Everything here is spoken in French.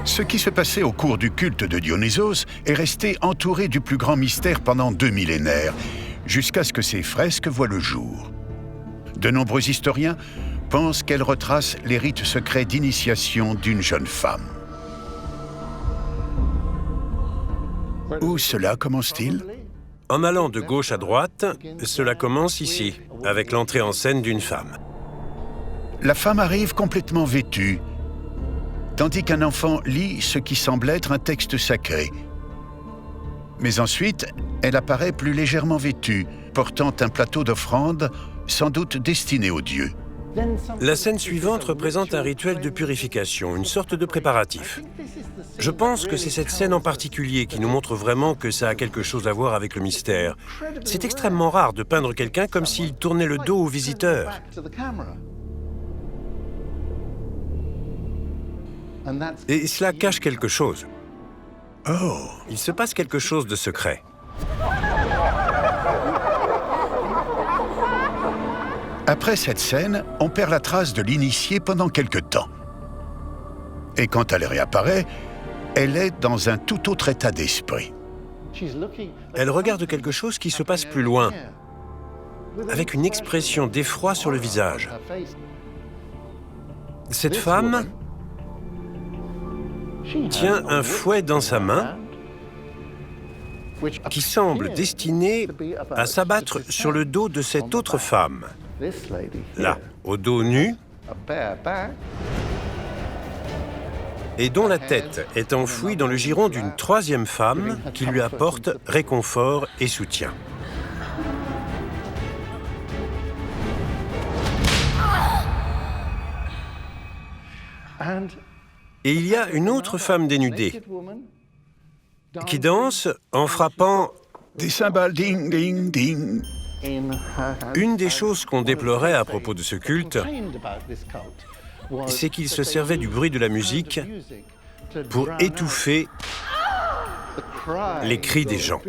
Ce qui se passait au cours du culte de Dionysos est resté entouré du plus grand mystère pendant 2 millénaires, jusqu'à ce que ces fresques voient le jour. De nombreux historiens pensent qu'elles retracent les rites secrets d'initiation d'une jeune femme. Où cela commence-t-il? En allant de gauche à droite, cela commence ici, avec l'entrée en scène d'une femme. La femme arrive complètement vêtue, tandis qu'un enfant lit ce qui semble être un texte sacré. Mais ensuite, elle apparaît plus légèrement vêtue, portant un plateau d'offrande, sans doute destiné aux dieux. La scène suivante représente un rituel de purification, une sorte de préparatif. Je pense que c'est cette scène en particulier qui nous montre vraiment que ça a quelque chose à voir avec le mystère. C'est extrêmement rare de peindre quelqu'un comme s'il tournait le dos aux visiteurs. Et cela cache quelque chose. Oh! Il se passe quelque chose de secret. Après cette scène, on perd la trace de l'initié pendant quelque temps. Et quand elle réapparaît, elle est dans un tout autre état d'esprit. Elle regarde quelque chose qui se passe plus loin, avec une expression d'effroi sur le visage. Cette femme tient un fouet dans sa main qui semble destiné à s'abattre sur le dos de cette autre femme, là, au dos nu, et dont la tête est enfouie dans le giron d'une troisième femme qui lui apporte réconfort et soutien. Et il y a une autre femme dénudée qui danse en frappant des cymbales ding ding ding. Une des choses qu'on déplorait à propos de ce culte, c'est qu'il se servait du bruit de la musique pour étouffer les cris des gens.